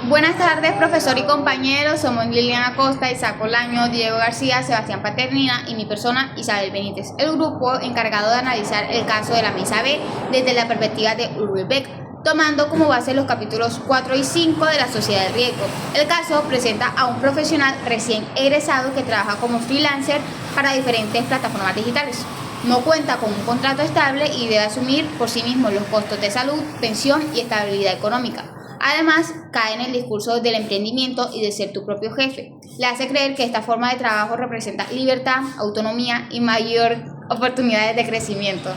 Buenas tardes, profesor y compañeros. Somos Liliana Acosta, Isaac Olaño, Diego García, Sebastián Paternina y mi persona, Isabel Benítez, el grupo encargado de analizar el caso de la Mesa B desde la perspectiva de Ulrich Beck, tomando como base los capítulos 4 y 5 de la Sociedad del Riesgo. El caso presenta a un profesional recién egresado que trabaja como freelancer para diferentes plataformas digitales. No cuenta con un contrato estable y debe asumir por sí mismo los costos de salud, pensión y estabilidad económica. Además, cae en el discurso del emprendimiento y de ser tu propio jefe. Le hace creer que esta forma de trabajo representa libertad, autonomía y mayor oportunidades de crecimiento.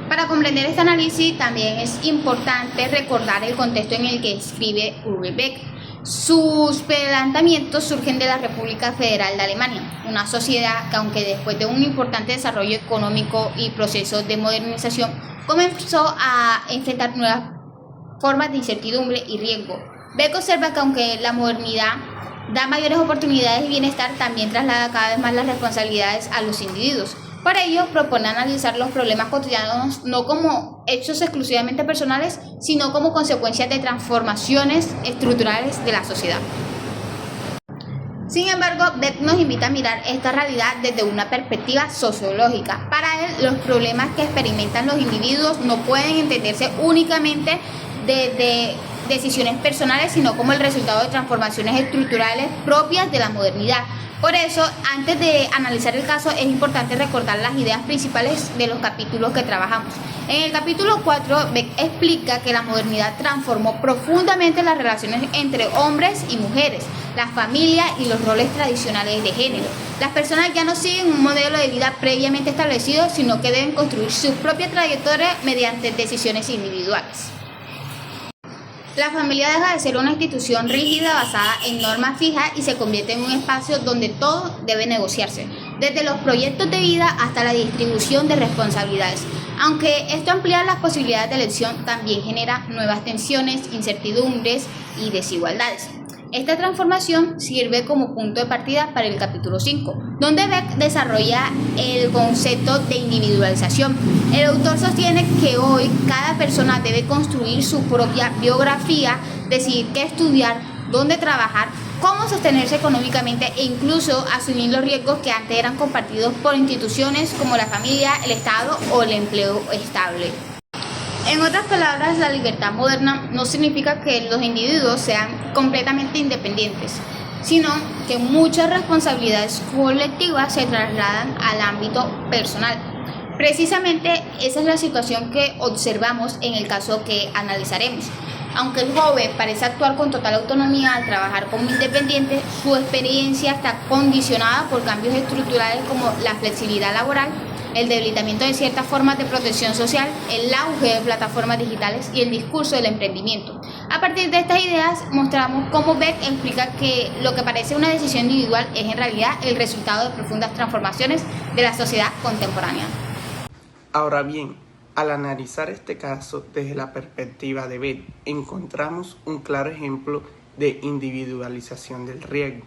Para comprender este análisis también es importante recordar el contexto en el que escribe Ulrich Beck. Sus planteamientos surgen de la República Federal de Alemania, una sociedad que, aunque después de un importante desarrollo económico y procesos de modernización, comenzó a enfrentar nuevas formas de incertidumbre y riesgo. Beck observa que aunque la modernidad da mayores oportunidades y bienestar, también traslada cada vez más las responsabilidades a los individuos. Por ello, propone analizar los problemas cotidianos no como hechos exclusivamente personales, sino como consecuencias de transformaciones estructurales de la sociedad. Sin embargo, Beck nos invita a mirar esta realidad desde una perspectiva sociológica. Para él, los problemas que experimentan los individuos no pueden entenderse únicamente desde decisiones personales, sino como el resultado de transformaciones estructurales propias de la modernidad. Por eso, antes de analizar el caso, es importante recordar las ideas principales de los capítulos que trabajamos. En el capítulo 4, Beck explica que la modernidad transformó profundamente las relaciones entre hombres y mujeres, la familia y los roles tradicionales de género. Las personas ya no siguen un modelo de vida previamente establecido, sino que deben construir su propia trayectoria mediante decisiones individuales. La familia deja de ser una institución rígida basada en normas fijas y se convierte en un espacio donde todo debe negociarse, desde los proyectos de vida hasta la distribución de responsabilidades. Aunque esto amplía las posibilidades de elección, también genera nuevas tensiones, incertidumbres y desigualdades. Esta transformación sirve como punto de partida para el capítulo 5, donde Beck desarrolla el concepto de individualización. El autor sostiene que hoy cada persona debe construir su propia biografía, decidir qué estudiar, dónde trabajar, cómo sostenerse económicamente e incluso asumir los riesgos que antes eran compartidos por instituciones como la familia, el Estado o el empleo estable. En otras palabras, la libertad moderna no significa que los individuos sean completamente independientes, sino que muchas responsabilidades colectivas se trasladan al ámbito personal. Precisamente esa es la situación que observamos en el caso que analizaremos. Aunque el joven parece actuar con total autonomía al trabajar como independiente, su experiencia está condicionada por cambios estructurales como la flexibilidad laboral, el debilitamiento de ciertas formas de protección social, el auge de plataformas digitales y el discurso del emprendimiento. A partir de estas ideas mostramos cómo Beck explica que lo que parece una decisión individual es en realidad el resultado de profundas transformaciones de la sociedad contemporánea. Ahora bien, al analizar este caso desde la perspectiva de Beck, encontramos un claro ejemplo de individualización del riesgo.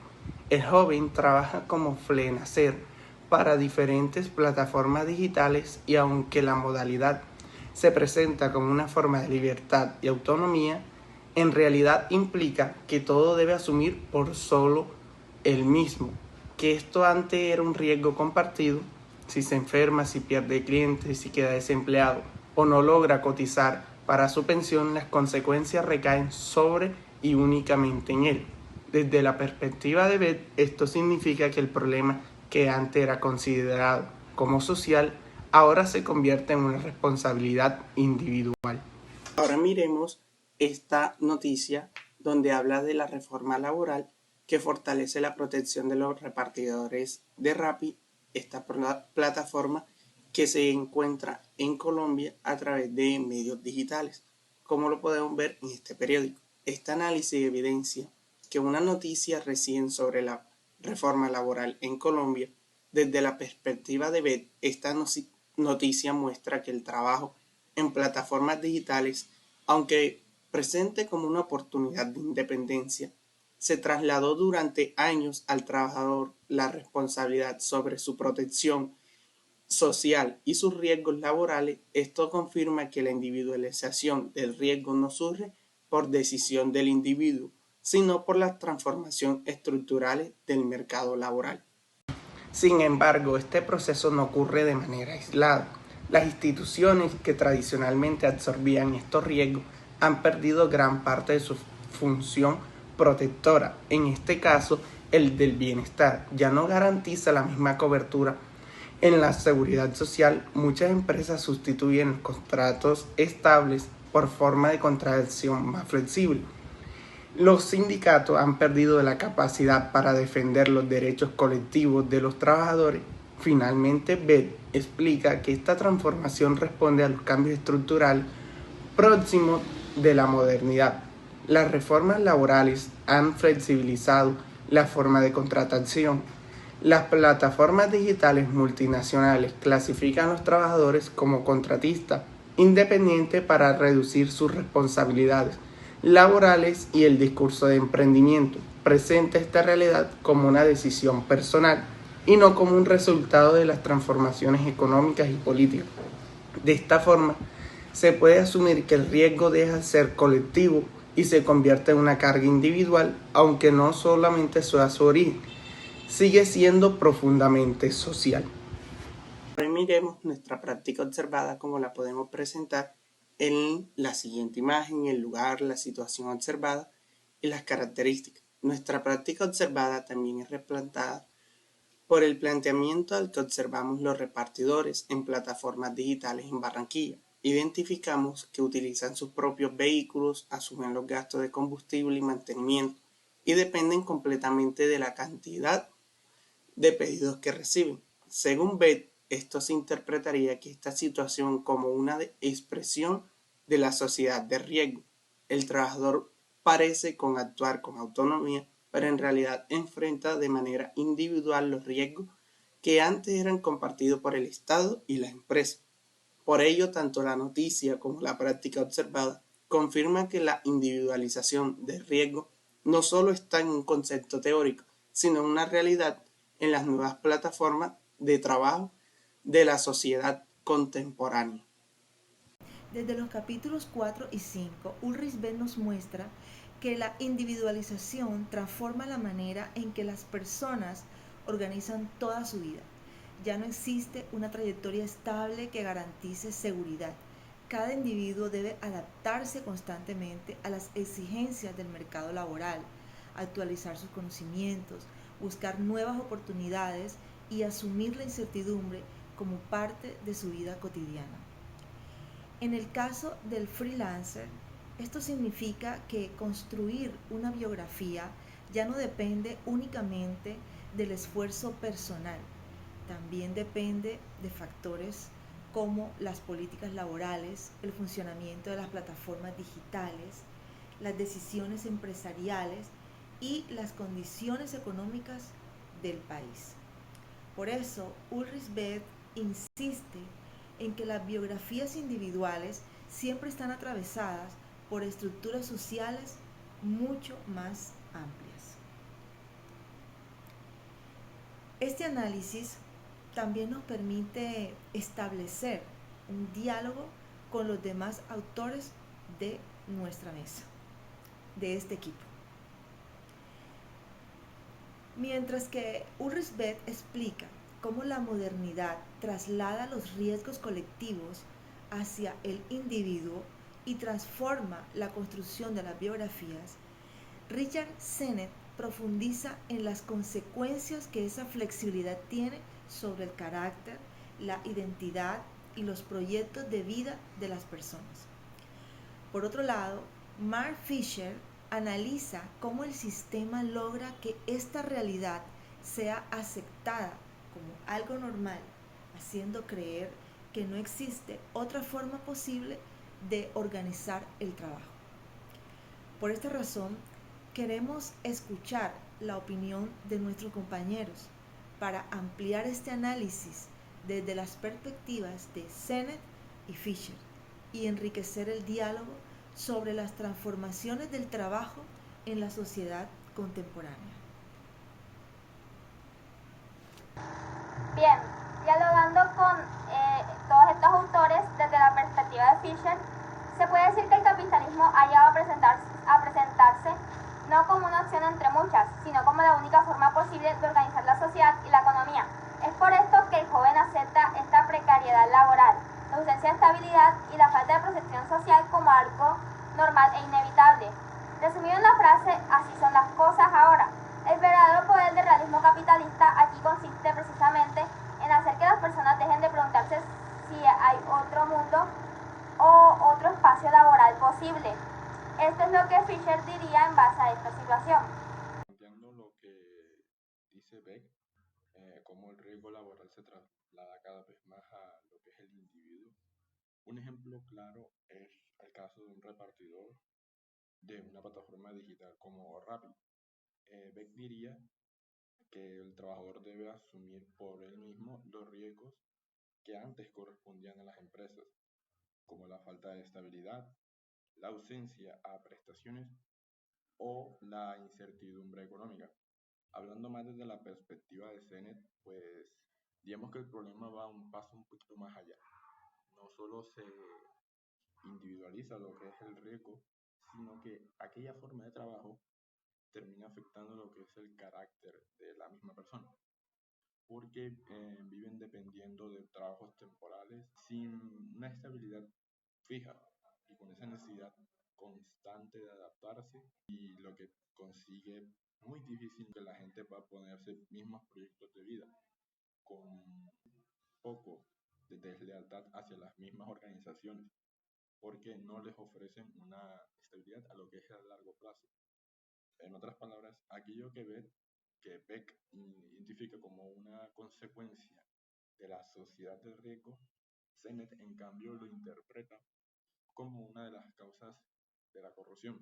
El joven trabaja como freelancer para diferentes plataformas digitales y aunque la modalidad se presenta como una forma de libertad y autonomía, en realidad implica que todo debe asumir por solo él mismo, que esto antes era un riesgo compartido. Si se enferma, si pierde clientes, si queda desempleado o no logra cotizar para su pensión, las consecuencias recaen sobre y únicamente en él. Desde la perspectiva de Beck, esto significa que el problema que antes era considerado como social, ahora se convierte en una responsabilidad individual. Ahora miremos esta noticia donde habla de la reforma laboral que fortalece la protección de los repartidores de Rappi, esta plataforma que se encuentra en Colombia a través de medios digitales, como lo podemos ver en este periódico. Este análisis evidencia que una noticia recién sobre la reforma laboral en Colombia, desde la perspectiva de Beck, esta noticia muestra que el trabajo en plataformas digitales, aunque presente como una oportunidad de independencia, se trasladó durante años al trabajador la responsabilidad sobre su protección social y sus riesgos laborales. Esto confirma que la individualización del riesgo no surge por decisión del individuo, sino por la transformación estructural del mercado laboral. Sin embargo, este proceso no ocurre de manera aislada. Las instituciones que tradicionalmente absorbían estos riesgos han perdido gran parte de su función protectora. En este caso, el del bienestar ya no garantiza la misma cobertura. En la seguridad social, muchas empresas sustituyen los contratos estables por forma de contratación más flexible. Los sindicatos han perdido la capacidad para defender los derechos colectivos de los trabajadores. Finalmente, Beth explica que esta transformación responde a los cambios estructurales próximos de la modernidad. Las reformas laborales han flexibilizado la forma de contratación. Las plataformas digitales multinacionales clasifican a los trabajadores como contratistas independientes para reducir sus responsabilidades laborales, y el discurso de emprendimiento presenta esta realidad como una decisión personal y no como un resultado de las transformaciones económicas y políticas. De esta forma, se puede asumir que el riesgo deja de ser colectivo y se convierte en una carga individual, aunque no solamente sea su origen, sigue siendo profundamente social. Ahora miremos nuestra práctica observada, como la podemos presentar en la siguiente imagen: el lugar, la situación observada y las características. Nuestra práctica observada también es respaldada por el planteamiento al que observamos los repartidores en plataformas digitales en Barranquilla. Identificamos que utilizan sus propios vehículos, asumen los gastos de combustible y mantenimiento y dependen completamente de la cantidad de pedidos que reciben. Según Beth, esto se interpretaría que esta situación como una expresión de la sociedad de riesgo. El trabajador parece actuar con autonomía, pero en realidad enfrenta de manera individual los riesgos que antes eran compartidos por el Estado y la empresa. Por ello, tanto la noticia como la práctica observada confirman que la individualización del riesgo no solo está en un concepto teórico, sino en una realidad en las nuevas plataformas de trabajo de la sociedad contemporánea. Desde los capítulos 4 y 5, Ulrich Beth nos muestra que la individualización transforma la manera en que las personas organizan toda su vida. Ya no existe una trayectoria estable que garantice seguridad. Cada individuo debe adaptarse constantemente a las exigencias del mercado laboral, actualizar sus conocimientos, buscar nuevas oportunidades y asumir la incertidumbre como parte de su vida cotidiana. En el caso del freelancer, esto significa que construir una biografía ya no depende únicamente del esfuerzo personal, también depende de factores como las políticas laborales, el funcionamiento de las plataformas digitales, las decisiones empresariales y las condiciones económicas del país. Por eso, Ulrich Beth insiste en que las biografías individuales siempre están atravesadas por estructuras sociales mucho más amplias. Este análisis también nos permite establecer un diálogo con los demás autores de nuestra mesa, de este equipo. Mientras que Ulrich Beth explica cómo la modernidad traslada los riesgos colectivos hacia el individuo y transforma la construcción de las biografías, Richard Sennett profundiza en las consecuencias que esa flexibilidad tiene sobre el carácter, la identidad y los proyectos de vida de las personas. Por otro lado, Mark Fisher analiza cómo el sistema logra que esta realidad sea aceptada como algo normal, haciendo creer que no existe otra forma posible de organizar el trabajo. Por esta razón, queremos escuchar la opinión de nuestros compañeros para ampliar este análisis desde las perspectivas de Sennett y Fisher y enriquecer el diálogo sobre las transformaciones del trabajo en la sociedad contemporánea. Bien, dialogando con todos estos autores desde la perspectiva de Fisher, se puede decir que el capitalismo ha llegado a presentarse no como una opción entre muchas, sino como la única forma posible de organizar la sociedad y la economía. Es por esto que el joven acepta esta precariedad laboral, la ausencia de estabilidad y la falta de protección social como algo normal e inevitable. Resumido en la frase, así son las cosas ahora. El verdadero poder del realismo capitalista aquí consiste precisamente en hacer que las personas dejen de preguntarse si hay otro mundo o otro espacio laboral posible. Esto es lo que Fisher diría en base a esta situación. Planteando lo que dice Beck, cómo el riesgo laboral se traslada cada vez más a lo que es el individuo. Un ejemplo claro es el caso de un repartidor de una plataforma digital como Rappi. Beck diría que el trabajador debe asumir por él mismo los riesgos que antes correspondían a las empresas, como la falta de estabilidad, la ausencia a prestaciones o la incertidumbre económica. Hablando más desde la perspectiva de CENET, pues digamos que el problema va un paso un poquito más allá. No solo se individualiza lo que es el riesgo, sino que aquella forma de trabajo termina afectando lo que es el carácter de la misma persona, porque viven dependiendo de trabajos temporales sin una estabilidad fija y con esa necesidad constante de adaptarse, y lo que consigue muy difícil que la gente va a ponerse mismos proyectos de vida con poco de deslealtad hacia las mismas organizaciones, porque no les ofrecen una estabilidad a lo que es a largo plazo. En otras palabras, aquello que Beck identifica como una consecuencia de la sociedad del riesgo, Sennett en cambio lo interpreta como una de las causas de la corrupción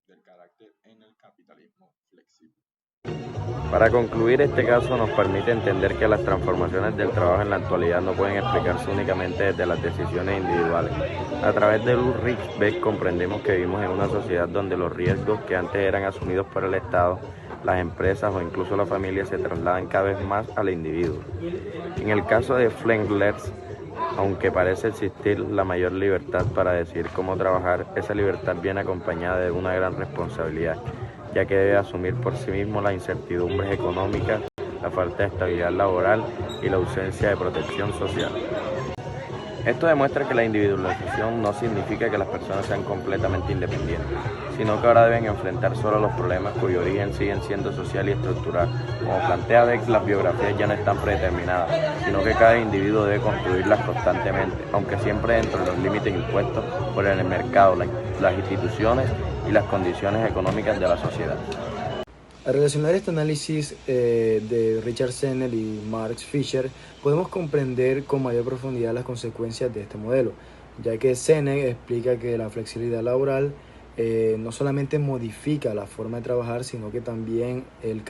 del carácter en el capitalismo flexible. Para concluir, este caso nos permite entender que las transformaciones del trabajo en la actualidad no pueden explicarse únicamente desde las decisiones individuales. A través de Ulrich Beck comprendemos que vivimos en una sociedad donde los riesgos que antes eran asumidos por el Estado, las empresas o incluso la familia se trasladan cada vez más al individuo. En el caso de Flengler's, aunque parece existir la mayor libertad para decidir cómo trabajar, esa libertad viene acompañada de una gran responsabilidad, ya que debe asumir por sí mismo las incertidumbres económicas, la falta de estabilidad laboral y la ausencia de protección social. Esto demuestra que la individualización no significa que las personas sean completamente independientes, sino que ahora deben enfrentar solo los problemas cuyo origen siguen siendo social y estructural. Como plantea Beck, las biografías ya no están predeterminadas, sino que cada individuo debe construirlas constantemente, aunque siempre dentro de los límites impuestos por el mercado, las instituciones y las condiciones económicas de la sociedad. Al relacionar este análisis de Richard Sennett y Mark Fisher, podemos comprender con mayor profundidad las consecuencias de este modelo, ya que Sennett explica que la flexibilidad laboral no solamente modifica la forma de trabajar, sino que también el